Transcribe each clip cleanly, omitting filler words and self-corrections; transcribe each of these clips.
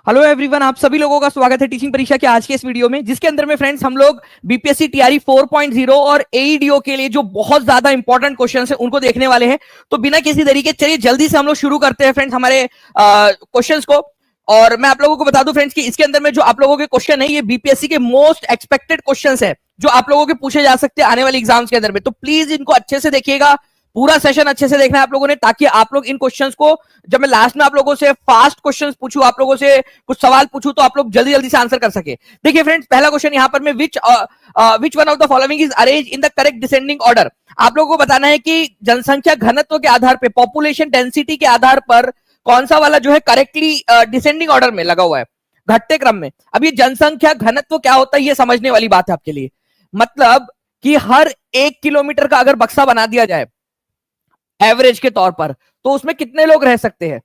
Hello everyone, आप सभी लोगों का स्वागत है टीचिंग परीक्षा के आज के इस वीडियो में, जिसके अंदर में फ्रेंड्स हम लोग बीपीएससी टीआरई 4.0 और एईडीओ के लिए जो बहुत ज्यादा इंपॉर्टेंट क्वेश्चन है उनको देखने वाले हैं। तो बिना किसी तरीके चलिए जल्दी से हम लोग शुरू करते हैं फ्रेंड्स हमारे क्वेश्चंस को। और मैं आप लोगों को बता दूं फ्रेंड्स कि इसके अंदर में जो आप लोगों के क्वेश्चन है ये बीपीएससी के मोस्ट एक्सपेक्टेड क्वेश्चन है जो आप लोगों के पूछे जा सकते हैं आने वाले एग्जाम्स के अंदर में। तो प्लीज इनको अच्छे से देखिएगा, पूरा सेशन अच्छे से देखना है आप लोगों ने, ताकि आप लोग इन क्वेश्चंस को, जब मैं लास्ट में आप लोगों से फास्ट क्वेश्चंस पूछूं, आप लोगों से कुछ सवाल पूछूं, तो आप लोग जल्दी जल्दी से आंसर कर सके। देखिए फ्रेंड्स, पहला क्वेश्चन यहां पर मैं which one of the following is arrange in the correct descending order. आप लोगों को बताना है कि जनसंख्या घनत्व के आधार पर, पॉपुलेशन डेंसिटी के आधार पर कौन सा वाला जो है करेक्टली डिसेंडिंग ऑर्डर में लगा हुआ है, घटते क्रम में। अब ये जनसंख्या घनत्व क्या होता है ये समझने वाली बात है आपके लिए। मतलब कि हर 1 किलोमीटर का अगर बक्सा बना दिया जाए एवरेज के तौर पर, तो उसमें कितने लोग रह सकते हैं,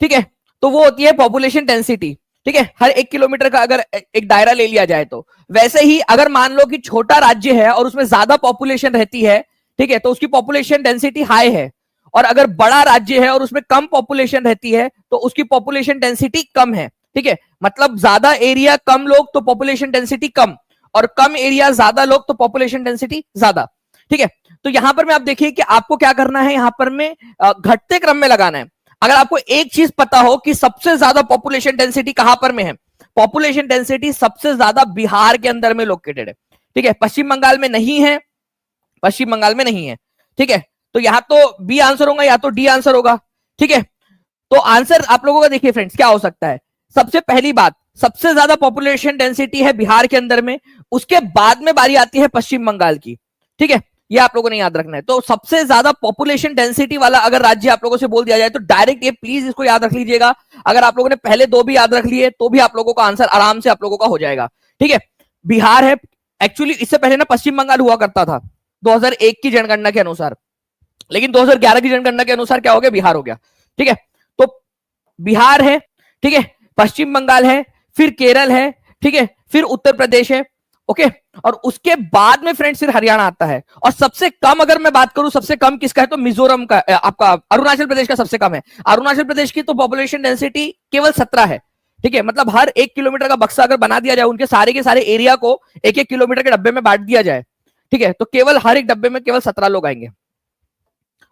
ठीक है, तो वो होती है पॉपुलेशन डेंसिटी। ठीक है, हर 1 किलोमीटर का अगर एक दायरा ले लिया जाए तो। वैसे ही अगर मान लो कि छोटा राज्य है और उसमें ज्यादा पॉपुलेशन रहती है, ठीक है, तो उसकी पॉपुलेशन डेंसिटी हाई है। और अगर बड़ा राज्य है और उसमें कम पॉपुलेशन रहती है तो उसकी पॉपुलेशन डेंसिटी कम है। ठीक है, मतलब ज्यादा एरिया कम लोग तो पॉपुलेशन डेंसिटी कम, और कम एरिया ज्यादा लोग तो पॉपुलेशन डेंसिटी ज्यादा। ठीक है, तो यहां पर में आप देखिए कि आपको क्या करना है, यहां पर में घटते क्रम में लगाना है। अगर आपको एक चीज पता हो कि सबसे ज्यादा पॉपुलेशन डेंसिटी कहां पर में है, पॉपुलेशन डेंसिटी सबसे ज्यादा बिहार के अंदर में लोकेटेड है। ठीक है, पश्चिम बंगाल में नहीं है, पश्चिम बंगाल में नहीं है। ठीक है, तो यहां तो बी आंसर होगा या तो डी आंसर होगा। ठीक है, तो आंसर आप लोगों का देखिए फ्रेंड्स क्या हो सकता है। सबसे पहली बात, सबसे ज्यादा पॉपुलेशन डेंसिटी है बिहार के अंदर में, उसके बाद में बारी आती है पश्चिम बंगाल की। ठीक है, ये आप लोगों ने याद रखना है। तो सबसे ज्यादा पॉपुलेशन डेंसिटी वाला अगर राज्य आप लोगों से बोल दिया जाए तो डायरेक्ट ये प्लीज इसको याद रख लीजिएगा। अगर आप लोगों ने पहले दो भी याद रख लिए तो भी आप लोगों का आंसर आराम से आप लोगों का हो जाएगा। ठीक है, बिहार है। एक्चुअली इससे पहले ना पश्चिम बंगाल हुआ करता था 2001 की जनगणना के अनुसार, लेकिन 2011 की जनगणना के अनुसार क्या हो गया, बिहार हो गया। ठीक है, तो बिहार है, ठीक है, पश्चिम बंगाल है, फिर केरल है, ठीक है, फिर उत्तर प्रदेश है। ओके, और उसके बाद में फ्रेंड्स फिर हरियाणा आता है। और सबसे कम अगर मैं बात करूं सबसे कम किसका है, तो मिजोरम का, आपका अरुणाचल प्रदेश का सबसे कम है। अरुणाचल प्रदेश की तो पॉपुलेशन डेंसिटी केवल 17 है। ठीक है, मतलब हर 1 किलोमीटर का बक्सा अगर बना दिया जाए, उनके सारे के सारे एरिया को 1-1 किलोमीटर के डब्बे में बांट दिया जाए, ठीक है, तो केवल हर एक डब्बे में केवल 17 लोग आएंगे।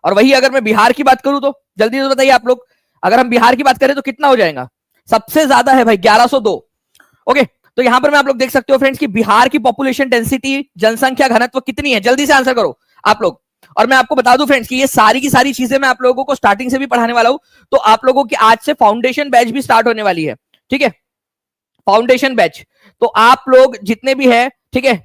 और वही अगर मैं बिहार की बात करूं तो जल्दी से बताइए आप लोग, अगर हम बिहार की बात करें तो कितना हो जाएगा, सबसे ज्यादा है भाई 1102। ओके, तो यहां पर मैं आप लोग देख सकते हो फ्रेंड्स कि बिहार की पॉपुलेशन डेंसिटी, जनसंख्या घनत्व कितनी है, जल्दी से आंसर करो आप लोग। और मैं आपको बता दूं फ्रेंड्स कि ये सारी की सारी चीजें मैं आप लोगों को स्टार्टिंग से भी पढ़ाने वाला हूं। तो आप लोगों की आज से फाउंडेशन बैच भी स्टार्ट होने वाली है। ठीक है, फाउंडेशन बैच, तो आप लोग जितने भी है, ठीक है,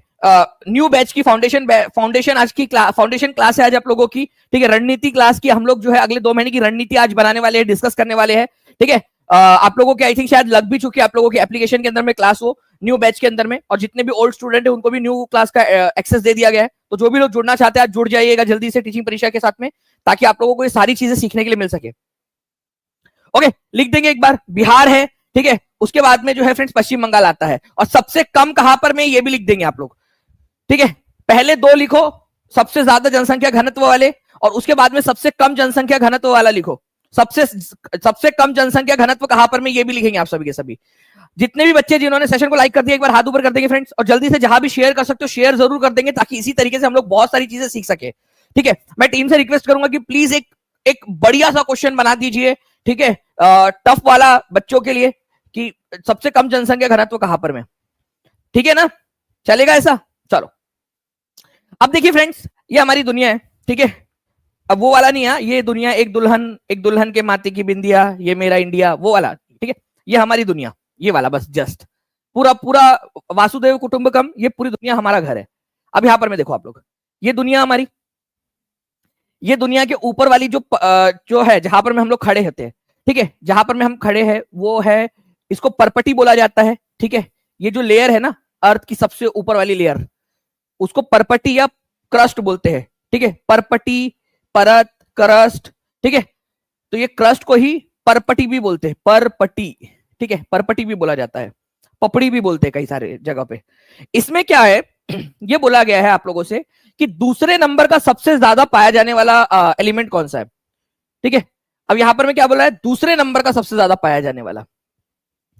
न्यू बैच की फाउंडेशन आज की फाउंडेशन क्लास है आज आप लोगों की। ठीक है, रणनीति क्लास की हम लोग जो है अगले 2 महीने की रणनीति आज बनाने वाले हैं, डिस्कस करने वाले हैं। ठीक है, आप लोगों के आई थिंक शायद लग भी चुकी है आप लोगों की एप्लीकेशन के अंदर में क्लास हो न्यू बैच के अंदर में, और जितने भी ओल्ड स्टूडेंट है उनको भी न्यू क्लास का एक्सेस दे दिया गया है। तो जो भी लोग जुड़ना चाहते हैं आज जुड़ जाइएगा जल्दी से टीचिंग परीक्षा के साथ में, ताकि आप लोगों को ये सारी चीजें सीखने के लिए मिल सके। ओके, लिख देंगे एक बार, बिहार है, ठीक है, उसके बाद में जो है फ्रेंड्स पश्चिम बंगाल आता है, और सबसे कम कहां पर में ये भी लिख देंगे आप लोग। ठीक है, पहले 2 लिखो सबसे ज्यादा जनसंख्या घनत्व वाले, और उसके बाद में सबसे कम जनसंख्या घनत्व वाला लिखो। सबसे कम जनसंख्या घनत्व कहां पर में ये भी लिखेंगे आप सभी के सभी। जितने भी बच्चे जिन्होंने सेशन को लाइक कर दिया एक बार हाथ ऊपर कर देंगे फ्रेंड्स, और जल्दी से जहां भी शेयर कर सकते हो शेयर जरूर कर देंगे, ताकि इसी तरीके से हम लोग बहुत सारी चीजें सीख सके। ठीक है, मैं टीम से रिक्वेस्ट करूंगा कि प्लीज एक बढ़िया सा क्वेश्चन बना दीजिए, ठीक है, टफ वाला बच्चों के लिए, कि सबसे कम जनसंख्या घनत्व कहां पर में। ठीक है ना, चलेगा ऐसा, चलो। अब देखिए फ्रेंड्स, ये हमारी दुनिया है। ठीक है, अब वो वाला नहीं है, ये दुनिया एक दुल्हन के माथे की बिंदिया, ये मेरा इंडिया, वो वाला। ठीक है, ये हमारी दुनिया, ये वाला, बस जस्ट पूरा पूरा वासुदेव कुटुंबकम, ये पूरी दुनिया हमारा घर है। अब यहां पर मैं देखो आप लोग, ये दुनिया हमारी, ये दुनिया के ऊपर वाली जो है जहां पर में हम लोग खड़े होते हैं, ठीक है, जहां पर में हम खड़े हैं वो है, इसको परपटी बोला जाता है। ठीक है, ये जो लेयर है ना अर्थ की सबसे ऊपर वाली लेयर, उसको परपटी या क्रस्ट बोलते हैं। ठीक है, परपटी, परत, क्रस्ट। ठीक है, तो ये क्रस्ट को ही परपटी भी बोलते हैं, परपटी। ठीक है, परपटी भी बोला जाता है, पपड़ी भी बोलते हैं कई सारे जगह पे। इसमें क्या है, ये बोला गया है आप लोगों से कि दूसरे नंबर का सबसे ज्यादा पाया जाने वाला एलिमेंट कौन सा है। ठीक है, अब यहां पर मैं क्या बोला है, दूसरे नंबर का सबसे ज्यादा पाया जाने वाला।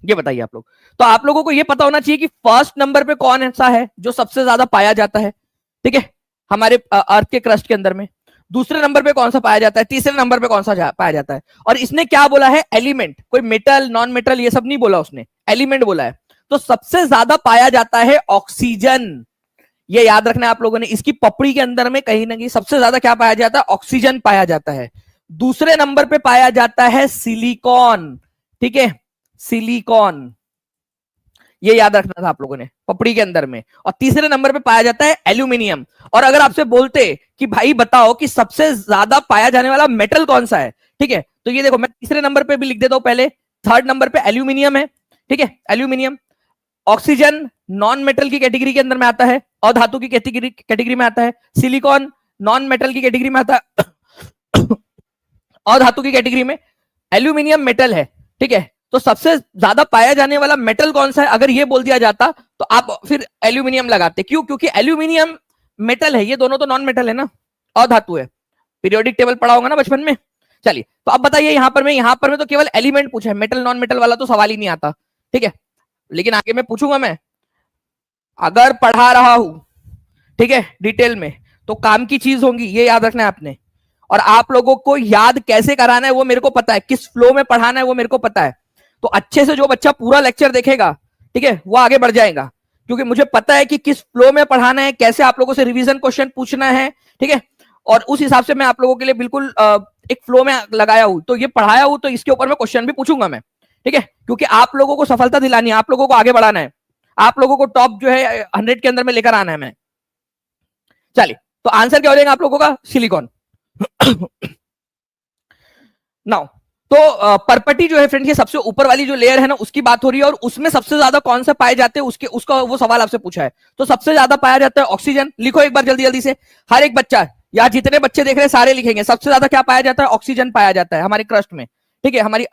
ये बताइए आप लोग। तो आप लोगों को ये पता होना चाहिए कि फर्स्ट नंबर पे कौन सा है जो सबसे ज्यादा पाया जाता है, ठीक है, हमारे अर्थ के क्रस्ट के अंदर में। दूसरे नंबर पे कौन सा पाया जाता है, तीसरे नंबर पे कौन सा पाया जाता है। और इसने क्या बोला है, एलिमेंट, कोई मेटल नॉन मेटल ये सब नहीं बोला उसने, एलिमेंट बोला है। तो सबसे ज्यादा पाया जाता है ऑक्सीजन, ये याद रखना है आप लोगों ने। इसकी पपड़ी के अंदर में कहीं ना कहीं सबसे ज्यादा क्या पाया जाता है, ऑक्सीजन पाया जाता है। दूसरे नंबर पे पाया जाता है सिलिकॉन, ठीक है, सिलिकॉन, ये याद रखना था आप लोगों ने, पपड़ी के अंदर में। और तीसरे नंबर पे पाया जाता है एल्यूमिनियम। और अगर आपसे बोलते कि भाई बताओ कि सबसे ज्यादा पाया जाने वाला मेटल कौन सा है, ठीक है, तो ये देखो मैं तीसरे नंबर पे भी लिख देता हूं पहले। थर्ड नंबर पे एल्यूमिनियम है, ठीक है, एल्यूमिनियम। ऑक्सीजन नॉन मेटल की कैटेगरी के अंदर में आता है, और धातु की कैटेगरी में आता है। सिलिकॉन नॉन मेटल की कैटेगरी में आता है और धातु की कैटेगरी में। एल्यूमिनियम मेटल है, ठीक है। तो सबसे ज्यादा पाया जाने वाला मेटल कौन सा है, अगर ये बोल दिया जाता तो आप फिर एल्यूमिनियम लगाते। क्यों? क्योंकि एल्यूमिनियम मेटल है, ये दोनों तो नॉन मेटल है ना, और धातु है। पीरियोडिक टेबल पढ़ा होगा ना बचपन में। चलिए, तो अब बताइए यहां पर मैं तो केवल एलिमेंट पूछा है, मेटल नॉन मेटल वाला तो सवाल ही नहीं आता, ठीक है। लेकिन आगे मैं पूछूंगा, मैं अगर पढ़ा रहा हूं, ठीक है, डिटेल में, तो काम की चीज होंगी, ये याद रखना है आपने। और आप लोगों को याद कैसे कराना है वो मेरे को पता है, किस फ्लो में पढ़ाना है वो मेरे को पता है। तो अच्छे से जो बच्चा पूरा लेक्चर देखेगा, ठीक है, वो आगे बढ़ जाएगा, क्योंकि मुझे पता है कि किस फ्लो में पढ़ाना है, कैसे आप लोगों से रिवीजन क्वेश्चन पूछना है, ठीक है। और उस हिसाब से मैं आप लोगों के लिए बिल्कुल एक फ्लो में लगाया हूं, तो ये पढ़ाया हूं, तो इसके ऊपर मैं क्वेश्चन भी पूछूंगा मैं, ठीक है, क्योंकि आप लोगों को सफलता दिलानी है, आप लोगों को आगे बढ़ाना है, आप लोगों को टॉप जो है 100 के अंदर में लेकर आना है मैं। चलिए, तो आंसर क्या हो जाएगा आप लोगों का, सिलिकॉन। नाउ, तो परपटी जो है फ्रेंड, ये सबसे ऊपर वाली जो लेयर है ना, उसकी बात हो रही है। और उसमें सबसे ज्यादा कौन सा पाए जाते हैं, उसका वो सवाल आपसे पूछा है। तो सबसे ज्यादा पाया जाता है ऑक्सीजन। लिखो एक बार जल्दी जल्दी से, हर एक बच्चा, या जितने बच्चे देख रहे हैं सारे लिखेंगे। सबसे ज्यादा क्या पाया जाता है, ऑक्सीजन पाया जाता है हमारे क्रस्ट में, ठीक है, हमारी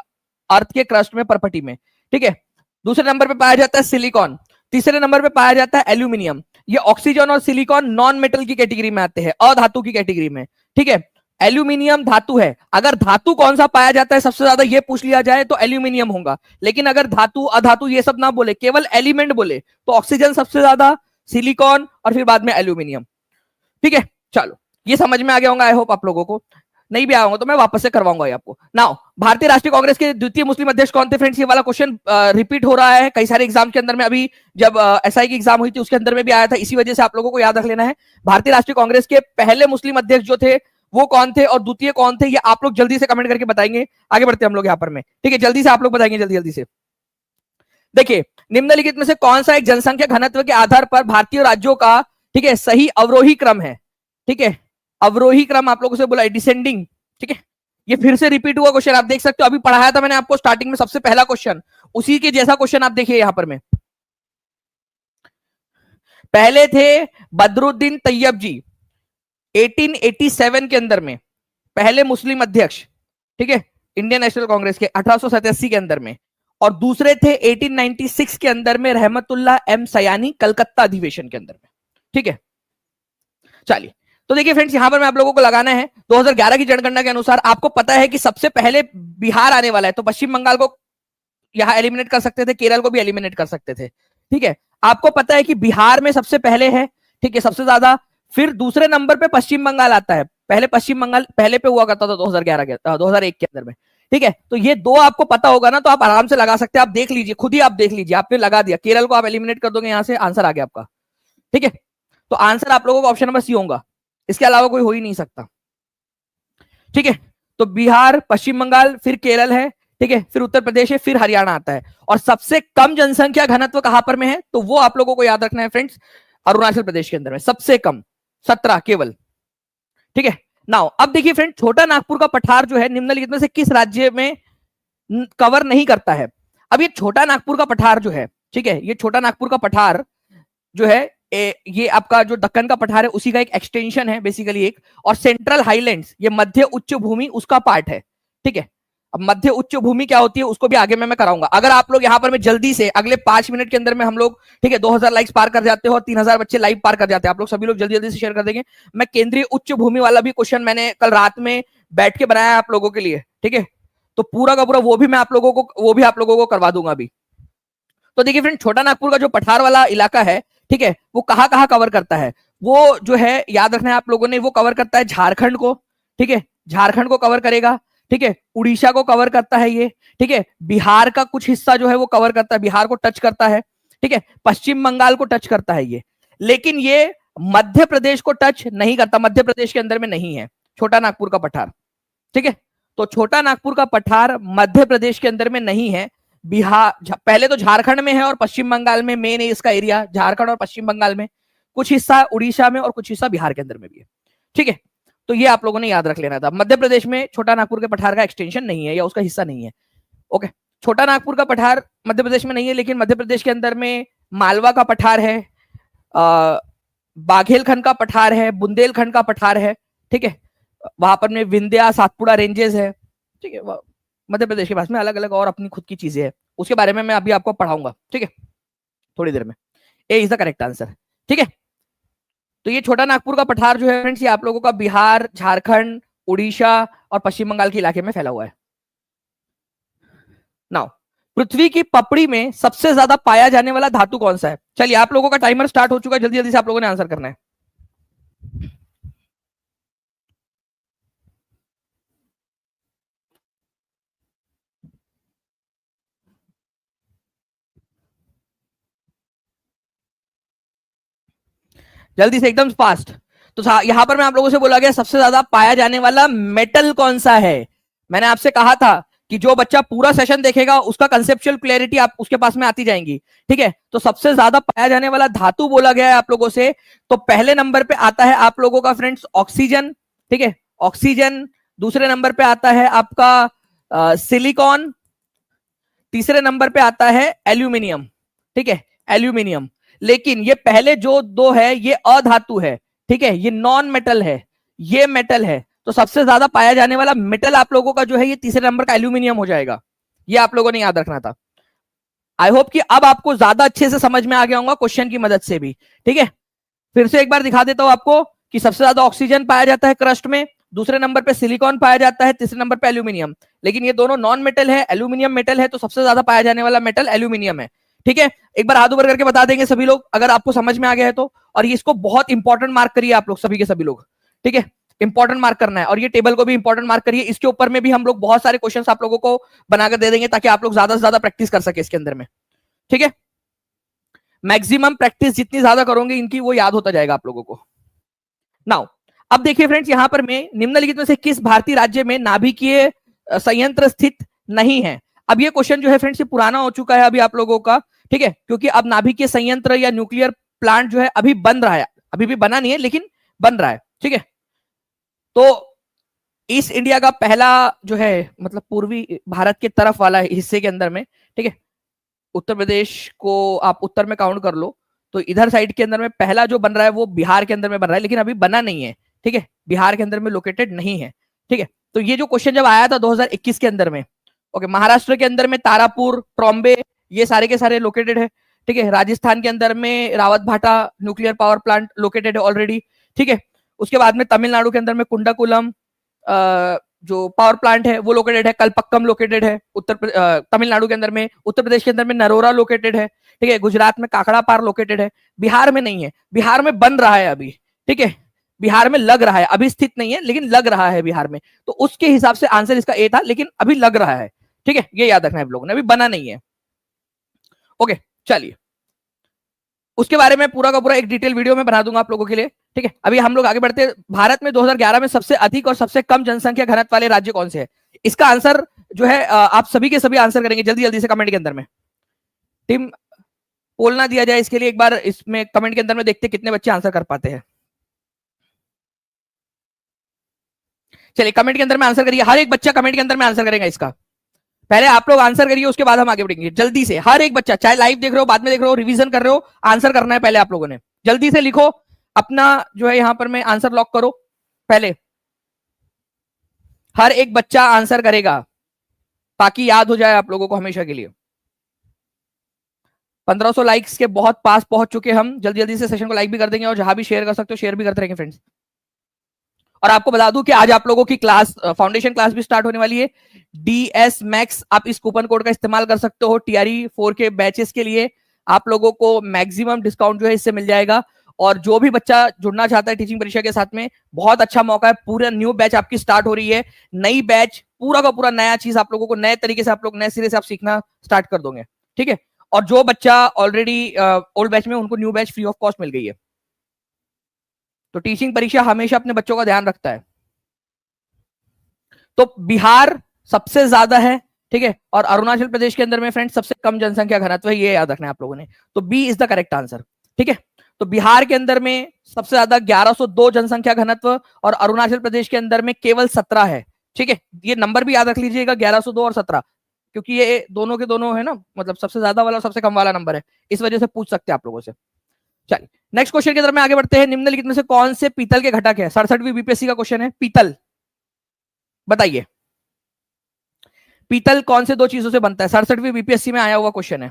अर्थ के क्रस्ट में, परपटी में, ठीक है। दूसरे नंबर पे पाया जाता है सिलिकॉन। तीसरे नंबर पे पाया जाता है एल्यूमिनियम। ये ऑक्सीजन और सिलिकॉन नॉन मेटल की कैटेगरी में आते हैं, अधातु की कैटेगरी में, ठीक है। एल्यूमिनियम धातु है। अगर धातु कौन सा पाया जाता है सबसे ज्यादा ये पूछ लिया जाए तो एल्यूमिनियम होगा। लेकिन अगर धातु अधातु ये सब ना बोले, केवल एलिमेंट बोले, तो ऑक्सीजन सबसे ज्यादा, सिलिकॉन, और फिर बाद में एल्यूमिनियम, ठीक है। चलो, ये समझ में आ गया होगा आई होप आप लोगों को। नहीं भी आया होगा तो मैं वापस से करवाऊंगा आपको। नाउ, भारतीय राष्ट्रीय कांग्रेस के द्वितीय मुस्लिम अध्यक्ष कौन थे फ्रेंड्स? ये वाला क्वेश्चन रिपीट हो रहा है कई सारे एग्जाम के अंदर में। अभी जब एसआई की एग्जाम हुई थी उसके अंदर में भी आया था, इसी वजह से आप लोगों को याद रख लेना है। भारतीय राष्ट्रीय कांग्रेस के पहले मुस्लिम अध्यक्ष जो थे वो कौन थे, और द्वितीय कौन थे, ये आप लोग जल्दी से कमेंट करके बताएंगे। आगे बढ़ते हैं हम लोग यहाँ पर में, ठीक है, जल्दी से आप लोग बताएंगे, जल्दी जल्दी से। देखिए, निम्नलिखित में से कौन सा एक जनसंख्या घनत्व के आधार पर भारतीय राज्यों का, ठीक है, सही अवरोही क्रम है, ठीक है। अवरोही क्रम आप लोगों से बोला है, डिसेंडिंग, ठीक है। ये फिर से रिपीट हुआ क्वेश्चन, आप देख सकते हो, अभी पढ़ाया था मैंने आपको स्टार्टिंग में सबसे पहला क्वेश्चन, उसी के जैसा क्वेश्चन आप देखिए यहां पर में। पहले थे बदरुद्दीन तैयब जी 1887 के अंदर में, पहले मुस्लिम अध्यक्ष, ठीक है, इंडियन नेशनल कांग्रेस के 1887 के अंदर में। और दूसरे थे 1896 के अंदर में रहमतुल्लाह एम सयानी, कलकत्ता अधिवेशन के अंदर में, ठीक है। चलिए, तो देखिए फ्रेंड्स, यहां पर मैं आप लोगों को लगाना है 2011 की जनगणना के अनुसार। आपको पता है कि सबसे पहले बिहार आने वाला है, तो पश्चिम बंगाल को यहां एलिमिनेट कर सकते थे, केरल को भी एलिमिनेट कर सकते थे, ठीक है। आपको पता है कि बिहार में सबसे पहले है, ठीक है, सबसे ज्यादा। फिर दूसरे नंबर पे पश्चिम बंगाल आता है, पहले पश्चिम बंगाल पहले पे हुआ करता था 2011 के 2001 के अंदर में, ठीक है। तो ये दो आपको पता होगा ना, तो आप आराम से लगा सकते हैं। आप देख लीजिए, खुद ही आप देख लीजिए, आपने लगा दिया, केरल को आप एलिमिनेट कर दोगे, यहां से आंसर आ गया आपका, ठीक है। तो आंसर आप लोगों का ऑप्शन नंबर सी होगा, इसके अलावा कोई हो ही नहीं सकता, ठीक है। तो बिहार, पश्चिम बंगाल, फिर केरल है, ठीक है, फिर उत्तर प्रदेश है, फिर हरियाणा आता है। और सबसे कम जनसंख्या घनत्व कहां पर में है, तो वो आप लोगों को याद रखना है फ्रेंड्स, अरुणाचल प्रदेश के अंदर में सबसे कम, 17 केवल, ठीक है। नाउ, अब देखिए फ्रेंड, छोटा नागपुर का पठार जो है निम्नलिखित में से किस राज्य में कवर नहीं करता है? अब ये छोटा नागपुर का पठार जो है, ठीक है, ये छोटा नागपुर का पठार जो है, ये आपका जो दक्कन का पठार है उसी का एक एक्सटेंशन है बेसिकली एक। और सेंट्रल हाईलैंड्स, ये मध्य उच्च भूमि उसका पार्ट है, ठीक है। अब मध्य उच्च भूमि क्या होती है उसको भी आगे मैं कराऊंगा। अगर आप लोग यहाँ पर मैं जल्दी से अगले 5 मिनट के अंदर में हम लोग, ठीक है, 2000 लाइक्स पार कर जाते हो और 3000 बच्चे लाइव पार कर जाते हैं, आप लोग सभी लोग जल्दी जल्दी से शेयर कर देंगे। मैं केंद्रीय उच्च भूमि वाला भी क्वेश्चन मैंने कल रात में बैठ के बनाया है आप लोगों के लिए, ठीक है। तो पूरा का पूरा वो भी मैं आप लोगों को, वो भी आप लोगों को करवा दूंगा अभी, तो देखिए फ्रेंड, छोटा नागपुर का जो पठार वाला इलाका है, ठीक है, वो कहाँ कहाँ कवर करता है, वो जो है याद रखना है आप लोगों ने, वो कवर करता है झारखंड को, ठीक है, झारखंड को कवर करेगा, ठीक है, उड़ीसा को कवर करता है ये, ठीक है, बिहार का कुछ हिस्सा जो है वो कवर करता है, बिहार को टच करता है, ठीक है, पश्चिम बंगाल को टच करता है ये, लेकिन ये मध्य प्रदेश को टच नहीं करता, मध्य प्रदेश के अंदर में नहीं है छोटा नागपुर का पठार, ठीक है। तो छोटा नागपुर का पठार मध्य प्रदेश के अंदर में नहीं है, बिहार पहले तो झारखंड में है और पश्चिम बंगाल में, मेन है इसका एरिया झारखंड और पश्चिम बंगाल में, कुछ हिस्सा उड़ीसा में और कुछ हिस्सा बिहार के अंदर में भी है, ठीक है। तो ये आप लोगों ने याद रख लेना था, मध्य प्रदेश में छोटा नागपुर के पठार का एक्सटेंशन नहीं है या उसका हिस्सा नहीं है, ओके। छोटा नागपुर का पठार मध्य प्रदेश में नहीं है, लेकिन मध्य प्रदेश के अंदर में मालवा का पठार है, बाघेलखंड का पठार है, बुंदेलखंड का पठार है, ठीक है, वहां पर में विंध्या सातपुड़ा रेंजेस है, ठीक है, मध्य प्रदेश के पास में अलग अलग और अपनी खुद की चीजें हैं, उसके बारे में मैं अभी आपको पढ़ाऊंगा, ठीक है, थोड़ी देर में। ए इज द करेक्ट आंसर, ठीक है। तो ये छोटा नागपुर का पठार जो है फ्रेंड्स, ये आप लोगों का बिहार, झारखंड, उड़ीसा और पश्चिम बंगाल के इलाके में फैला हुआ है। नाउ, पृथ्वी की पपड़ी में सबसे ज्यादा पाया जाने वाला धातु कौन सा है? चलिए, आप लोगों का टाइमर स्टार्ट हो चुका है, जल्दी जल्दी से आप लोगों ने आंसर करना है। जल्दी से, एकदम फास्ट। तो यहां पर मैं आप लोगों से बोला गया सबसे ज्यादा पाया जाने वाला मेटल कौन सा है। मैंने आपसे कहा था कि जो बच्चा पूरा सेशन देखेगा उसका कंसेप्चुअल क्लैरिटी आप उसके पास में आती जाएंगी, ठीक है। तो सबसे ज्यादा पाया जाने वाला धातु बोला गया है आप लोगों से, तो पहले नंबर पे आता है आप लोगों का फ्रेंड्स ऑक्सीजन, ठीक है, ऑक्सीजन। दूसरे नंबर पे आता है आपका सिलिकॉन। तीसरे नंबर पे आता है एल्यूमिनियम, ठीक है, एल्यूमिनियम। लेकिन ये पहले जो दो है ये अधातु है, ठीक है, ये नॉन मेटल है, ये मेटल है। तो सबसे ज्यादा पाया जाने वाला मेटल आप लोगों का जो है ये तीसरे नंबर का एल्यूमिनियम हो जाएगा, ये आप लोगों ने याद रखना था। आई होप कि अब आपको ज्यादा अच्छे से समझ में आ गया होगा क्वेश्चन की मदद से भी, ठीक है। फिर से एक बार दिखा देता हूं आपको कि सबसे ज्यादा ऑक्सीजन पाया जाता है क्रस्ट में, दूसरे नंबर पे सिलिकॉन पाया जाता है, तीसरे नंबर पे एल्यूमिनियम। लेकिन ये दोनों नॉन मेटल है, एल्यूमिनियम मेटल है, तो सबसे ज्यादा पाया जाने वाला मेटल एल्यूमिनियम है, ठीक है। एक बार हाथ ऊपर करके बता देंगे सभी लोग अगर आपको समझ में आ गया है तो। और ये इसको बहुत इंपॉर्टेंट मार्क करिए आप लोग, सभी के सभी लोग, ठीक है, इंपॉर्टेंट मार्क करना है। और ये टेबल को भी इंपॉर्टेंट मार्क करिए, इसके ऊपर में भी हम लोग बहुत सारे क्वेश्चंस आप लोगों को बनाकर दे देंगे ताकि आप लोग ज्यादा से ज्यादा प्रैक्टिस कर सके इसके अंदर में, ठीक है। मैक्सिमम प्रैक्टिस जितनी ज्यादा करोगे इनकी वो याद होता जाएगा आप लोगों को। नाउ, अब देखिए फ्रेंड्स, यहां पर मैं निम्नलिखित में से किस भारतीय राज्य में नाभिकीय संयंत्र स्थित नहीं है? अब ये क्वेश्चन जो है फ्रेंड्स ये पुराना हो चुका है अभी आप लोगों का, ठीक है, क्योंकि अब नाभिकीय संयंत्र या न्यूक्लियर प्लांट जो है अभी बन रहा है, अभी भी बना नहीं है लेकिन बन रहा है, ठीक है। तो ईस्ट इंडिया का पहला जो है मतलब पूर्वी भारत के तरफ वाला हिस्से के अंदर में, ठीक है, उत्तर प्रदेश को आप उत्तर में काउंट कर लो, तो इधर साइड के अंदर में पहला जो बन रहा है वो बिहार के अंदर में बन रहा है, लेकिन अभी बना नहीं है, ठीक है, बिहार के अंदर में लोकेटेड नहीं है, ठीक है। तो ये जो क्वेश्चन जब आया था 2021 के अंदर में, ओके, महाराष्ट्र के अंदर में तारापुर, ट्रॉम्बे, ये सारे के सारे लोकेटेड है, ठीक है। राजस्थान के अंदर में रावत भाटा न्यूक्लियर पावर प्लांट लोकेटेड है ऑलरेडी, ठीक है। उसके बाद में तमिलनाडु के अंदर में कुंडाकुलम जो पावर प्लांट है वो लोकेटेड है, कलपक्कम लोकेटेड है तमिलनाडु के अंदर में, उत्तर प्रदेश के अंदर में नरोरा लोकेटेड है, ठीक है, गुजरात में काकड़ा पार लोकेटेड है, बिहार में नहीं है, बिहार में बन रहा है अभी, ठीक है, बिहार में लग रहा है, अभी स्थित नहीं है लेकिन लग रहा है बिहार में। तो उसके हिसाब से आंसर इसका ए था, लेकिन अभी लग रहा है, ठीक है, ये याद रखना है आप लोगों ने, अभी बना नहीं है, ओके। चलिए, उसके बारे में पूरा का पूरा एक डिटेल वीडियो में बना दूंगा आप लोगों के लिए, ठीक है। अभी हम लोग आगे बढ़ते। भारत में 2011 में सबसे अधिक और सबसे कम जनसंख्या घनत्व वाले राज्य कौन से है? इसका आंसर जो है आप सभी के सभी आंसर करेंगे जल्दी जल्दी से कमेंट के अंदर में। टीम पोल ना दिया जाए इसके लिए, एक बार इसमें कमेंट के अंदर में देखते कितने बच्चे आंसर कर पाते हैं। चलिए, कमेंट के अंदर में आंसर करिए, हर एक बच्चा कमेंट के अंदर में आंसर करेगा इसका। पहले आप लोग आंसर करिए, उसके बाद हम आगे बढ़ेंगे। जल्दी से हर एक बच्चा, चाहे लाइव देख रहे हो, बाद में देख रहे हो, रिवीजन कर रहे हो, आंसर करना है पहले आप लोगों ने। जल्दी से लिखो अपना जो है यहां पर मैं आंसर लॉक करो पहले। हर एक बच्चा आंसर करेगा ताकि याद हो जाए आप लोगों को हमेशा के लिए। 1500 लाइक्स के बहुत पास पहुंच चुके हम। जल्दी जल्दी से सेशन को लाइक भी कर देंगे और जहां भी शेयर कर सकते हो शेयर भी करते रहेंगे फ्रेंड्स। और आपको बता दूं कि आज आप लोगों की क्लास फाउंडेशन क्लास भी स्टार्ट होने वाली है। DS Max, आप इस कूपन कोड का इस्तेमाल कर सकते हो। TRE4 के बैचेस के लिए आप लोगों को मैक्सिमम डिस्काउंट जो है इससे मिल जाएगा। और जो भी बच्चा जुड़ना चाहता है टीचिंग परीक्षा के साथ में, बहुत अच्छा मौका है। पूरा न्यू बैच आपकी स्टार्ट हो रही है, नई बैच, पूरा का पूरा नया चीज आप लोगों को नए तरीके से आप लोग नए सिरे से आप सीखना स्टार्ट कर दोगे, ठीक है। और जो बच्चा ऑलरेडी ओल्ड बैच में, उनको new batch free of cost मिल गई है। तो टीचिंग परीक्षा हमेशा अपने बच्चों का ध्यान रखता है। तो बिहार सबसे ज्यादा है, ठीक है, और अरुणाचल प्रदेश के अंदर में फ्रेंड्स सबसे कम जनसंख्या घनत्व है, ये याद रखना है आप लोगों ने। तो B is the correct answer, ठीक है। तो बिहार के अंदर में सबसे ज्यादा 1102 जनसंख्या घनत्व और अरुणाचल प्रदेश के अंदर में केवल 17 है, ठीक है। ये नंबर भी याद रख लीजिएगा, 1102 और 17, क्योंकि ये दोनों के दोनों है ना, मतलब सबसे ज्यादा वाला और सबसे कम वाला नंबर है, इस वजह से पूछ सकते हैं आप लोगों से। चलिए नेक्स्ट क्वेश्चन की तरफ में आगे बढ़ते हैं। निम्नलिखित में से कौन से पीतल के घटक है? 67वीं बीपीएससी का क्वेश्चन है, पीतल, बताइए पीतल कौन से दो चीजों से बनता है? 67वीं बीपीएससी में आया हुआ क्वेश्चन है।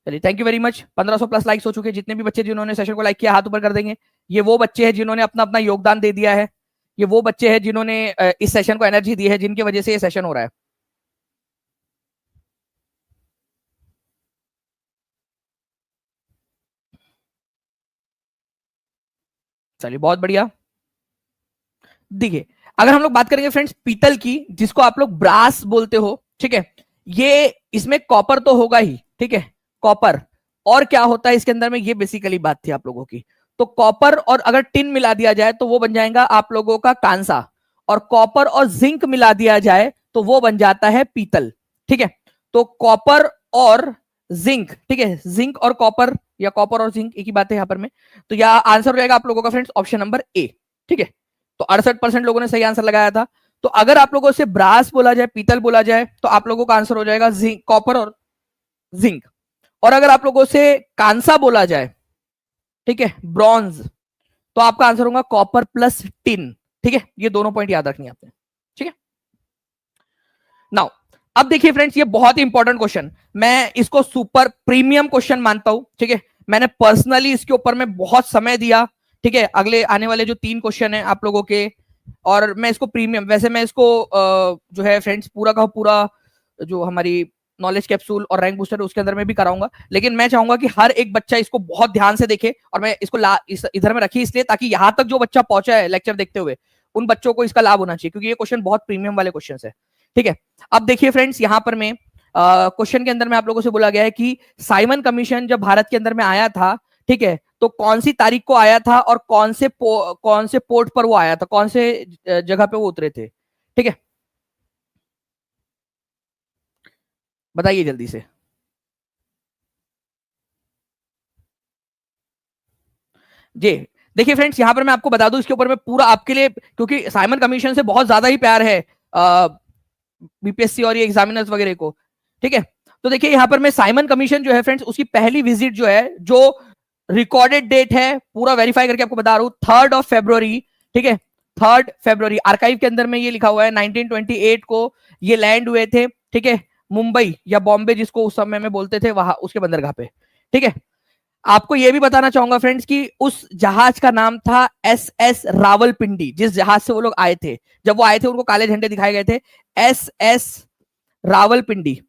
चलिए thank you very much. 1500 plus likes हो चुके हैं। जितने भी बच्चे जिन्होंने सेशन को लाइक किया हाथ ऊपर कर देंगे। ये वो बच्चे हैं जिन्होंने अपना अपना योगदान दे दिया है, ये वो बच्चे हैं जिन्होंने इस सेशन को एनर्जी दी है, जिनकी वजह से ये सेशन हो रहा है। चलिए बहुत बढ़िया। देखिए अगर हम लोग बात करेंगे फ्रेंड्स पीतल की, जिसको आप लोग ब्रास बोलते हो, ठीक है, ये इसमें कॉपर तो होगा ही, ठीक है, कॉपर। और क्या होता है इसके अंदर में, ये बेसिकली बात थी आप लोगों की। तो कॉपर और अगर टिन मिला दिया जाए तो वो बन जाएगा आप लोगों का कांसा, और कॉपर और जिंक मिला दिया जाए तो वो बन जाता है पीतल, ठीक है। तो कॉपर और जिंक, ठीक है, जिंक और कॉपर या कॉपर और जिंक एक ही बात है यहां पर में। तो यह आंसर हो जाएगा आप लोगों का फ्रेंड्स ऑप्शन नंबर ए, ठीक है। तो 68% लोगों ने सही आंसर लगाया था। तो अगर आप लोगों से ब्रास बोला जाए, पीतल बोला जाए, तो आप लोगों का आंसर हो जाएगा जिंक, कॉपर और जिंक। और अगर आप लोगों से कांसा बोला जाए, ठीक है, ब्रॉन्ज, तो आपका आंसर होगा कॉपर प्लस टिन, ठीक है। ये दोनों पॉइंट याद रखनी है आपने, ठीक है। नाउ अब देखिए फ्रेंड्स, ये बहुत ही इंपॉर्टेंट क्वेश्चन, मैं इसको सुपर प्रीमियम क्वेश्चन मानता हूं, ठीक है। मैंने पर्सनली इसके ऊपर में बहुत समय दिया, ठीक है। अगले आने वाले जो 3 क्वेश्चन है आप लोगों के, और मैं इसको प्रीमियम, वैसे मैं इसको जो है फ्रेंड्स पूरा का पूरा जो हमारी नॉलेज कैप्सूल और रैंक बूस्टर उसके अंदर में भी कराऊंगा, लेकिन मैं चाहूंगा कि हर एक बच्चा इसको बहुत ध्यान से देखे। और मैं इसको इधर में रखी इसलिए ताकि यहां तक जो बच्चा पहुंचा है लेक्चर देखते हुए, उन बच्चों को इसका लाभ होना चाहिए, क्योंकि ये क्वेश्चन बहुत प्रीमियम वाले क्वेश्चन है, ठीक है। अब देखिए फ्रेंड्स, यहां पर में क्वेश्चन के अंदर में आप लोगों से बोला गया है कि साइमन कमीशन जब भारत के अंदर में आया था, ठीक है, तो कौन सी तारीख को आया था और कौन से पोर्ट पर वो आया था, कौन से जगह पे वो उतरे थे, ठीक है, बताइए जल्दी से। जी देखिए फ्रेंड्स, यहां पर मैं आपको बता दूं इसके ऊपर में पूरा आपके लिए, क्योंकि साइमन कमीशन से बहुत ज्यादा ही प्यार है बीपीएससी और ये एग्जामिनर्स वगैरह को, ठीक है। तो देखिए यहां पर मैं साइमन कमीशन जो है फ्रेंड्स, उसकी पहली विजिट जो है, जो रिकॉर्डेड डेट है, पूरा वेरीफाई करके आपको बता रहा हूं, 3 फरवरी, ठीक है, 3 फरवरी, आर्काइव के अंदर में ये लिखा हुआ है, 1928 को ये लैंड हुए थे, ठीक है, मुंबई या बॉम्बे जिसको उस समय में बोलते थे, वहां उसके बंदरगाह पे, ठीक है। आपको यह भी बताना चाहूंगा फ्रेंड्स कि उस जहाज का नाम था SS रावलपिंडी, जिस जहाज से वो लोग आए थे, जब वो आए थे उनको काले झंडे दिखाए गए थे। SS रावलपिंडी,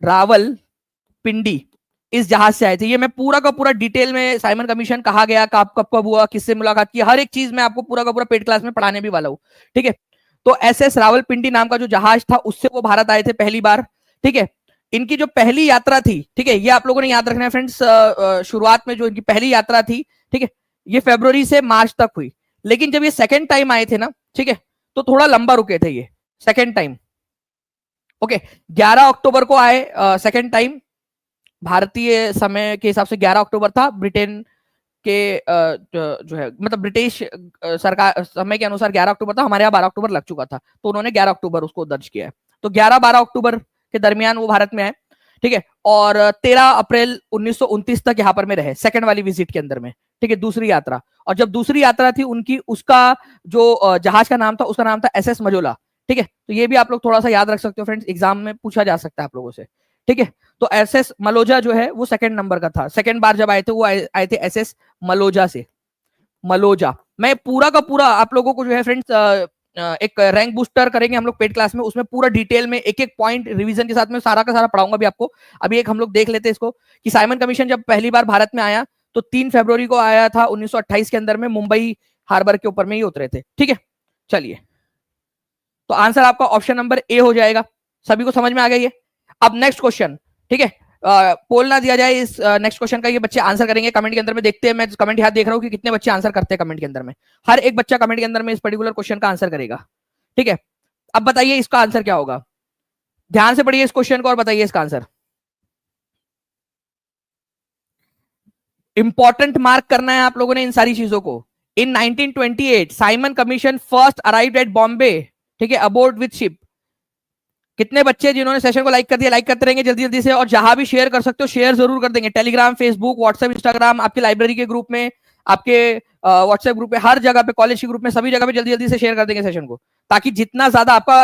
रावलपिंडी इस जहाज से आए थे। ये मैं पूरा का पूरा डिटेल में साइमन कमीशन कहा गया, कब कब हुआ, किससे मुलाकात की, हर एक चीज मैं आपको पूरा का पूरा पेड क्लास में पढ़ाने भी वाला हूं, ठीक है। तो SS रावलपिंडी नाम का जो जहाज था, उससे वो भारत आए थे पहली बार, ठीक है। इनकी जो पहली यात्रा थी, ठीक है, ये आप लोगों ने याद रखना है फ्रेंड्स, शुरुआत में जो इनकी पहली यात्रा थी, ठीक है, ये फरवरी से मार्च तक हुई। लेकिन जब ये सेकेंड टाइम आए थे ना, ठीक है, तो थोड़ा लंबा रुके थे ये सेकेंड टाइम, ओके। 11 अक्टूबर को आए सेकेंड टाइम, भारतीय समय के हिसाब से 11 अक्टूबर था, ब्रिटेन के जो है मतलब ब्रिटिश सरकार समय के अनुसार 11 अक्टूबर था, हमारे यहाँ 12 अक्टूबर लग चुका था, तो उन्होंने 11 अक्टूबर उसको दर्ज किया है। तो 11-12 अक्टूबर के दरमियान वो भारत में आए, ठीक है, और 13 अप्रैल 1929 तक यहाँ पर में रहे, सेकंड वाली विजिट के अंदर में, ठीक है, दूसरी यात्रा। और जब दूसरी यात्रा थी उनकी, उसका जो जहाज का नाम था, उसका नाम था SS मजोला, ठीक है। तो ये भी आप लोग थोड़ा सा याद रख सकते हो फ्रेंड्स, एग्जाम में पूछा जा सकता है आप लोगों से, ठीक है। तो SS मलोजा जो है वो सेकंड नंबर का था, सेकंड बार जब आए थे वो आए थे SS मलोजा से, मलोजा। मैं पूरा का पूरा आप लोगों को जो है फ्रेंड्स एक रैंक बूस्टर करेंगे हम लोग पेड क्लास में, उसमें पूरा डिटेल में एक एक पॉइंट रिवीजन के साथ में सारा का सारा पढ़ाऊंगा भी आपको। अभी एक हम लोग देख लेते हैं इसको कि साइमन कमीशन जब पहली बार भारत में आया तो 3 फरवरी को आया था 1928 के अंदर में, मुंबई हार्बर के ऊपर में ही उतरे थे। ठीक है, चलिए तो आंसर आपका ऑप्शन नंबर ए हो जाएगा। सभी को समझ में आ गई है? अब नेक्स्ट क्वेश्चन, ठीक है, पोल ना दिया जाए इस नेक्स्ट क्वेश्चन का, ये बच्चे आंसर करेंगे कमेंट के अंदर में। देखते हैं, मैं कमेंट यहाँ देख रहा हूँ कि कितने बच्चे आंसर करते हैं कमेंट के अंदर में। हर एक बच्चा कमेंट के अंदर में इस पर्टिकुलर क्वेश्चन का आंसर करेगा। ठीक है, अब बताइए इसका आंसर क्या होगा। ध्यान से पढ़िए इस क्वेश्चन को और बताइए इसका आंसर। इंपॉर्टेंट मार्क करना है आप लोगों ने इन सारी चीजों को। इन 1928 Simon commission first arrived at Bombay, ठीक है, अबोर्ड विद शिप। कितने बच्चे जिन्होंने सेशन को लाइक कर दिया, लाइक करते रहेंगे जल्दी जल्दी से, और जहां भी शेयर कर सकते हो शेयर जरूर कर देंगे। टेलीग्राम, फेसबुक, व्हाट्सएप, इंस्टाग्राम, आपकी लाइब्रेरी के ग्रुप में, आपके व्हाट्सएप ग्रुप में, हर जगह पे, कॉलेज के ग्रुप में, सभी जगह पे जल्दी जल्दी से शेयर कर देंगे सेशन को, ताकि जितना ज्यादा आपका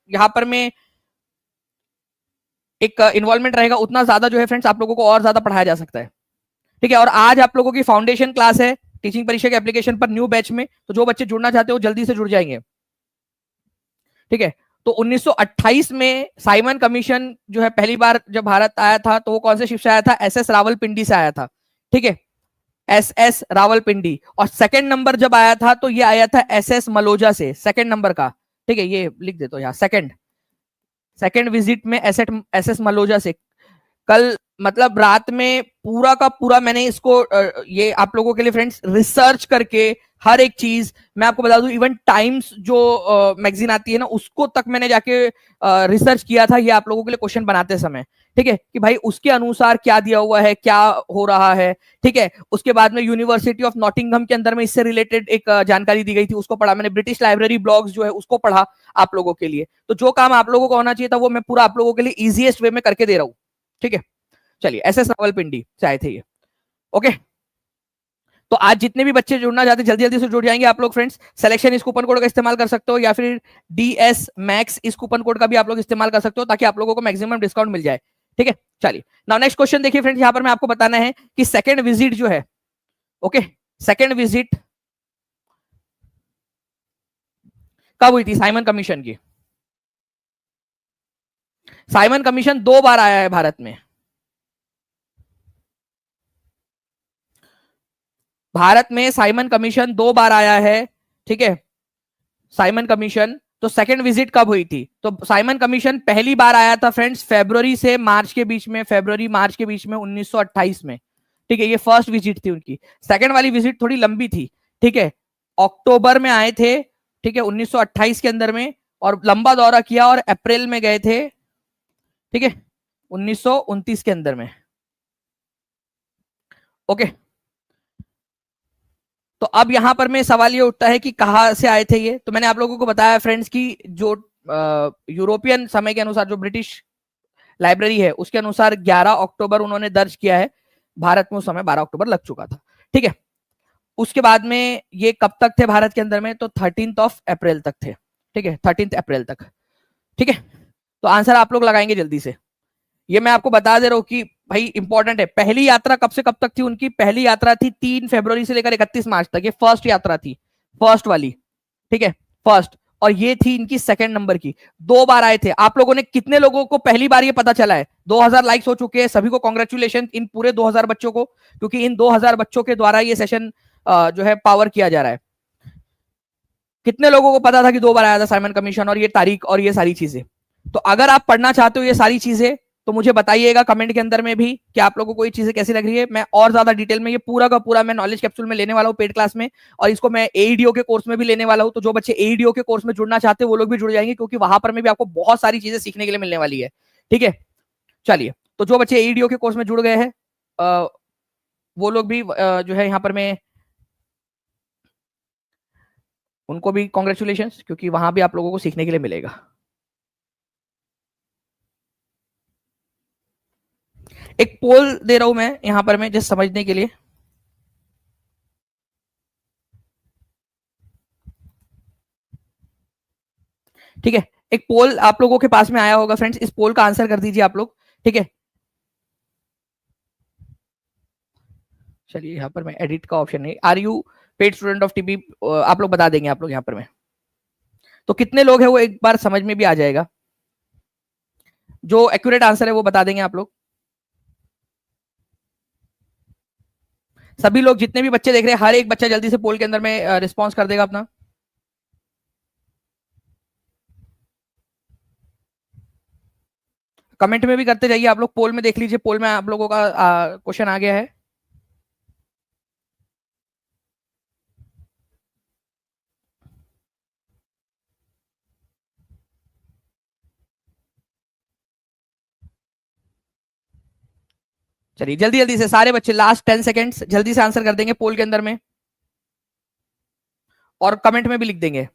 यहाँ पर में एक इन्वॉल्वमेंट रहेगा उतना ज्यादा जो है फ्रेंड्स आप लोगों को और ज्यादा पढ़ाया जा सकता है। ठीक है, और आज आप लोगों की फाउंडेशन क्लास है टीचिंग परीक्षा के एप्लीकेशन पर न्यू बैच में, तो जो बच्चे जुड़ना चाहते हो जल्दी से जुड़ जाएंगे। ठीक है, तो 1928 में साइमन कमीशन जो है पहली बार जब भारत आया था तो वो कौन से शिप से आया था? एसएस रावलपिंडी से आया था। ठीक है, एसएस रावलपिंडी। और सेकंड नंबर जब आया था तो ये आया था एसएस मलोजा से, सेकंड नंबर का। ठीक है, ये लिख देता हूं यहाँ, सेकंड विजिट में एसएस मलोजा से। कल मतलब रात में पूरा का पूरा मैंने इसको ये आप लोगों के लिए फ्रेंड्स रिसर्च करके हर एक चीज मैं आपको बता दूं, इवन टाइम्स जो मैगजीन आती है ना उसको तक मैंने जाके रिसर्च किया था ये आप लोगों के लिए क्वेश्चन बनाते समय। ठीक है, कि भाई उसके अनुसार क्या दिया हुआ है, क्या हो रहा है। ठीक है, उसके बाद में यूनिवर्सिटी ऑफ नॉटिंघम के अंदर में इससे रिलेटेड एक जानकारी दी गई थी, उसको पढ़ा मैंने। ब्रिटिश लाइब्रेरी ब्लॉग्स जो है उसको पढ़ा आप लोगों के लिए। तो जो काम आप लोगों को होना चाहिए था वो मैं पूरा आप लोगों के लिए इजीएस्ट वे में करके दे रहा हूँ। ठीक है, चलिए, एसएस रावलपिंडी से आए थे ये। ओके, तो आज जितने भी बच्चे जुड़ना चाहते हैं जल्दी जल्दी से जुड़ जाएंगे आप लोग फ्रेंड्स। सिलेक्शन इस कूपन कोड का इस्तेमाल कर सकते हो, या फिर डीएस मैक्स इस कूपन कोड का भी आप लोग इस्तेमाल कर सकते हो, ताकि आप लोगों को मैक्सिमम डिस्काउंट मिल जाए। ठीक है, चलिए नाउ नेक्स्ट क्वेश्चन देखिए फ्रेंड्स, यहां पर मैं आपको बताना है कि सेकंड विजिट जो है, ओके, सेकंड विजिट कब हुई थी साइमन कमीशन की? साइमन कमीशन 2 बार आया है भारत में। भारत में साइमन कमीशन 2 बार आया है। ठीक है, साइमन कमीशन, तो सेकंड विजिट कब हुई थी? तो साइमन कमीशन पहली बार आया था फ्रेंड्स फरवरी से मार्च के बीच में, फरवरी मार्च के बीच में 1928 में। ठीक है, ये फर्स्ट विजिट थी उनकी। सेकंड वाली विजिट थोड़ी लंबी थी। ठीक है, अक्टूबर में आए थे, ठीक है, 1928 के अंदर में, और लंबा दौरा किया और अप्रैल में गए थे। ठीक है, 1929 के अंदर में। ओके, तो अब यहां पर में सवाल ये उठता है कि कहां से आए थे ये। तो मैंने आप लोगों को बताया फ्रेंड्स कि जो यूरोपियन समय के अनुसार, जो ब्रिटिश लाइब्रेरी है उसके अनुसार 11 अक्टूबर उन्होंने दर्ज किया है। भारत में उस समय 12 अक्टूबर लग चुका था। ठीक है, उसके बाद में ये कब तक थे भारत के अंदर में? तो 13 अप्रैल तक थे। ठीक है, 13 अप्रैल तक। ठीक है, तो आंसर आप लोग लगाएंगे जल्दी से। ये मैं आपको बता दे रहा हूं कि भाई इंपॉर्टेंट है। पहली यात्रा कब से कब तक थी उनकी? पहली यात्रा थी 3 फरवरी से लेकर 31 मार्च तक। ये फर्स्ट यात्रा थी, फर्स्ट वाली। ठीक है, फर्स्ट। और ये थी इनकी सेकंड नंबर की। 2 बार आए थे। आप लोगों ने कितने लोगों को पहली बार ये पता चला है? 2000 लाइक्स हो चुके हैं। सभी को कॉन्ग्रेचुलेशन, इन पूरे 2000 बच्चों को, क्योंकि इन 2000 बच्चों के द्वारा ये सेशन जो है पावर किया जा रहा है। कितने लोगों को पता था कि 2 बार आया था साइमन कमीशन, और ये तारीख और ये सारी चीजें? तो अगर आप पढ़ना चाहते हो ये सारी चीजें तो मुझे बताइएगा कमेंट के अंदर में भी कि आप लोगों को ये चीजें कैसी लग रही है। मैं और ज्यादा डिटेल में ये पूरा का पूरा मैं नॉलेज कैप्सूल में लेने वाला हूँ पेड क्लास में, और इसको मैं एईडीओ के कोर्स में भी लेने वाला हूँ। तो जो बच्चे एईडीओ के कोर्स में जुड़ना चाहते हैं वो लोग भी जुड़ जाएंगे, क्योंकि वहां पर में भी आपको बहुत सारी चीजें सीखने के लिए मिलने वाली है। ठीक है, चलिए, तो जो बच्चे एईडीओ के कोर्स में जुड़ गए हैं वो लोग भी जो है यहाँ पर मैं उनको भी कॉन्ग्रेचुलेशन, क्योंकि वहां भी आप लोगों को सीखने के लिए मिलेगा। एक पोल दे रहा हूं मैं यहां पर मैं जस्ट समझने के लिए। ठीक है, एक पोल आप लोगों के पास में आया होगा फ्रेंड्स, इस पोल का आंसर कर दीजिए आप लोग। ठीक है, चलिए यहां पर मैं एडिट का ऑप्शन नहीं, are you paid student of TP आप लोग बता देंगे, आप लोग यहाँ पर में तो कितने लोग हैं वो एक बार समझ में भी आ जाएगा। जो एक्यूरेट आंसर है वो बता देंगे आप लोग। सभी लोग जितने भी बच्चे देख रहे हैं, हर एक बच्चा जल्दी से पोल के अंदर में रिस्पॉन्स कर देगा अपना। कमेंट में भी करते जाइए आप लोग, पोल में देख लीजिए, पोल में आप लोगों का क्वेश्चन आ गया है। चलिए जल्दी जल्दी से सारे बच्चे लास्ट 10 सेकेंड्स जल्दी से आंसर कर देंगे पोल के अंदर में, और कमेंट में भी लिख देंगे।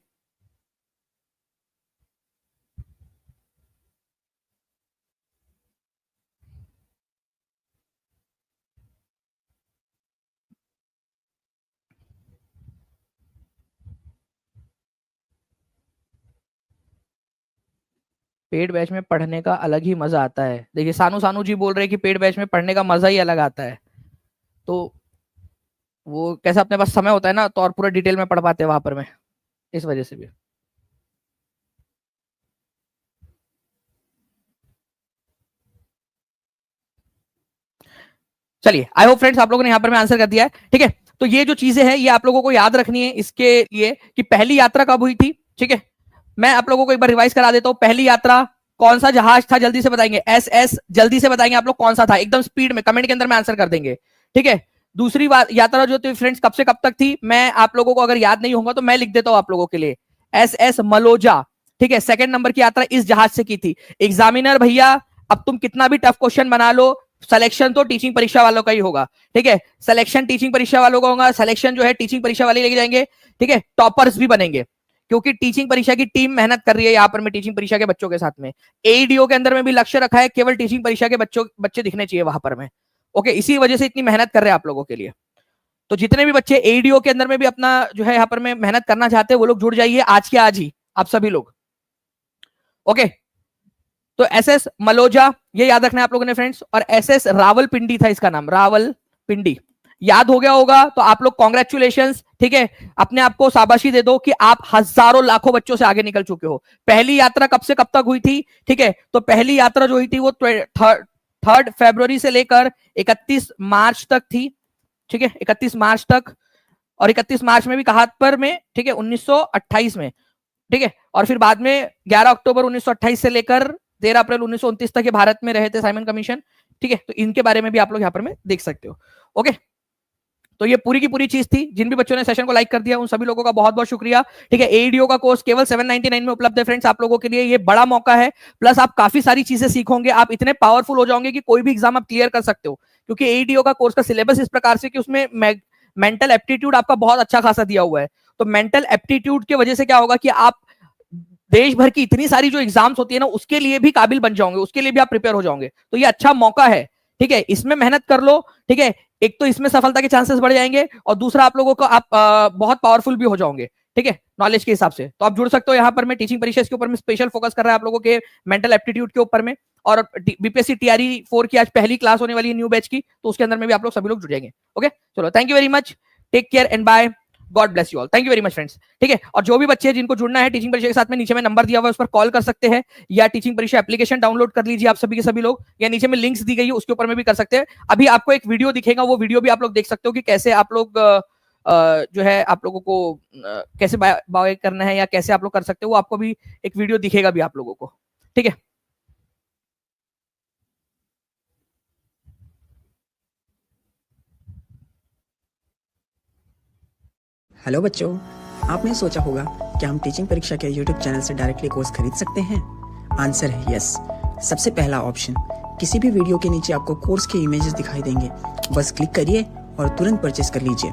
पेड बैच में पढ़ने का अलग ही मजा आता है। देखिए सानू सानू जी बोल रहे हैं कि पेड बैच में पढ़ने का मजा ही अलग आता है। तो वो कैसा अपने पास समय होता है ना, तो और पूरा डिटेल में पढ़ पाते हैं वहां पर में, इस वजह से भी। चलिए आई होप फ्रेंड्स आप लोगों ने यहाँ पर में आंसर कर दिया है। ठीक है, तो ये जो चीजें हैं ये आप लोगों को याद रखनी है इसके लिए कि पहली यात्रा कब हुई थी। ठीक है, मैं आप लोगों को एक बार रिवाइज करा देता हूं। पहली यात्रा कौन सा जहाज था, जल्दी से बताएंगे। एस जल्दी से बताएंगे आप लोग कौन सा था, एकदम स्पीड में कमेंट के अंदर में आंसर कर देंगे। ठीक है, दूसरी बात यात्रा जो थी फ्रेंड्स कब से कब तक थी, मैं आप लोगों को अगर याद नहीं होगा तो मैं लिख देता हूं आप लोगों के लिए, एस मलोजा। ठीक है, सेकंड नंबर की यात्रा इस जहाज से की थी। एग्जामिनर भैया अब तुम कितना भी टफ क्वेश्चन बना लो, सिलेक्शन तो टीचिंग परीक्षा वालों का ही होगा। ठीक है, सिलेक्शन टीचिंग परीक्षा वालों का होगा, सिलेक्शन जो है टीचिंग परीक्षा वाले लेके जाएंगे। ठीक है, टॉपर्स भी बनेंगे क्योंकि टीचिंग परीक्षा की टीम मेहनत कर रही है यहाँ पर में टीचिंग परीक्षा के बच्चों के साथ में। एईडीओ के अंदर में भी लक्ष्य रखा है केवल टीचिंग परीक्षा के बच्चे दिखने चाहिए वहां पर में। ओके, इसी वजह से इतनी मेहनत कर रहे हैं आप लोगों के लिए। तो जितने भी बच्चे एईडीओ के अंदर में भी अपना जो है यहाँ पर में मेहनत करना चाहते हैं वो लोग जुड़ जाइए आज के आज ही, आप सभी लोग। ओके, तो एसएस मलोजा ये याद रखना है आप लोगों ने फ्रेंड्स, और एसएस रावलपिंडी था इसका नाम, रावलपिंडी। याद हो गया होगा तो आप लोग कॉन्ग्रेचुलेशंस। ठीक है, अपने आप को शाबाशी दे दो कि आप हजारों लाखों बच्चों से आगे निकल चुके हो। पहली यात्रा कब से कब तक हुई थी? ठीक है, तो पहली यात्रा जो हुई थी वो 3 फरवरी से लेकर 31 मार्च तक थी। ठीक है, 31 मार्च तक, और 31 मार्च में भी कहां पर में? ठीक है, 1928 में। ठीक है, और फिर बाद में 11 अक्टूबर 1928 से लेकर 13 अप्रैल 1929 तक ये भारत में रहे थे साइमन कमीशन। ठीक है, तो इनके बारे में भी आप लोग यहाँ पर में देख सकते हो। ओके, तो ये पूरी की पूरी चीज थी। जिन भी बच्चों ने सेशन को लाइक कर दिया उन सभी लोगों का बहुत बहुत शुक्रिया। ठीक है, एईडीओ का कोर्स केवल 799 में उपलब्ध है फ्रेंड्स, आप लोगों के लिए ये बड़ा मौका है। प्लस आप काफी सारी चीजें सीखोगे, आप इतने पावरफुल हो जाओगे कि कोई भी एग्जाम आप क्लियर कर सकते हो, क्योंकि एईडीओ का कोर्स का सिलेबस इस प्रकार से कि उसमें मेंटल एप्टीट्यूड आपका बहुत अच्छा खासा दिया हुआ है। तो मेंटल एप्टीट्यूड की वजह से क्या होगा कि आप देश भर की इतनी सारी जो एग्जाम्स होती है ना उसके लिए भी काबिल बन जाओगे, उसके लिए भी आप प्रिपेयर हो जाओगे। तो ये अच्छा मौका है। ठीक है, इसमें मेहनत कर लो। ठीक है, एक तो इसमें सफलता के चांसेस बढ़ जाएंगे, और दूसरा आप लोगों को आप बहुत पावरफुल भी हो जाओगे। ठीक है, नॉलेज के हिसाब से तो आप जुड़ सकते हो यहाँ पर। मैं टीचिंग परीक्षा के ऊपर में स्पेशल फोकस कर रहा है आप लोगों के मेंटल एप्टीट्यूड के ऊपर में, और बीपीएससी टीआरई 4 की आज पहली क्लास होने वाली है न्यू बैच की, तो उसके अंदर में भी आप लोग सभी लोग जुड़ जाएंगे। ओके, चलो thank you very much, take care and bye, God bless you all, thank you very much friends. ठीक है, और जो भी बच्चे हैं जिनको जुड़ना है टीचिंग परीक्षा के साथ में, नीचे में नंबर दिया हुआ है उस पर कॉल कर सकते हैं, या टीचिंग परीक्षा एप्लीकेशन डाउनलोड कर लीजिए आप सभी के सभी लोग, या नीचे में लिंक्स दी गई है उसके ऊपर में भी कर सकते हैं। अभी आपको एक वीडियो दिखेगा, वो वीडियो भी आप लोग देख सकते हो कि कैसे आप लोग जो है आप लोगों को कैसे बाय करना है या कैसे आप लोग कर सकते हो, वो आपको भी एक वीडियो दिखेगा भी आप लोगों को। ठीक है, हेलो बच्चों, आपने सोचा होगा कि हम टीचिंग परीक्षा के यूट्यूब चैनल से डायरेक्टली कोर्स खरीद सकते हैं। आंसर है यस। सबसे पहला ऑप्शन, किसी भी वीडियो के नीचे आपको कोर्स के इमेजेस दिखाई देंगे, बस क्लिक करिए और तुरंत परचेस कर लीजिए।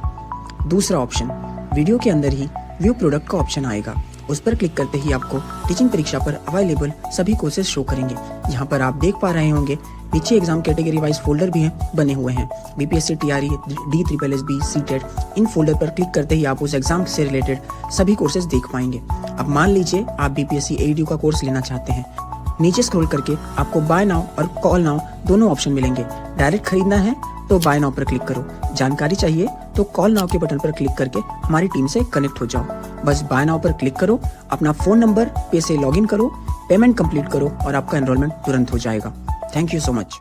दूसरा ऑप्शन, वीडियो के अंदर ही व्यू प्रोडक्ट का ऑप्शन आएगा, उस पर क्लिक करते ही आपको टीचिंग परीक्षा पर अवेलेबल सभी कोर्सेज शो करेंगे। यहाँ पर आप देख पा रहे होंगे नीचे एग्जाम कैटेगरी वाइज फोल्डर भी हैं बने हुए हैं, BPSC TRE DSSB CTET. In folder पर क्लिक करते ही आप उस एग्जाम से रिलेटेड सभी कोर्सेज देख पाएंगे। अब मान लीजिए आप बीपीएससी एईडीओ का कोर्स लेना चाहते हैं, नीचे स्क्रॉल करके आपको बाय नाउ और कॉल नाउ दोनों ऑप्शन मिलेंगे। डायरेक्ट खरीदना है तो बाय नाउ पर क्लिक करो, जानकारी चाहिए तो कॉल नाउ के बटन पर क्लिक करके हमारी टीम से कनेक्ट हो जाओ। बस बाय नाउ पर क्लिक करो, अपना फोन नंबर पे से लॉगिन करो, पेमेंट कंप्लीट करो और आपका एनरोलमेंट तुरंत हो जाएगा। Thank you so much.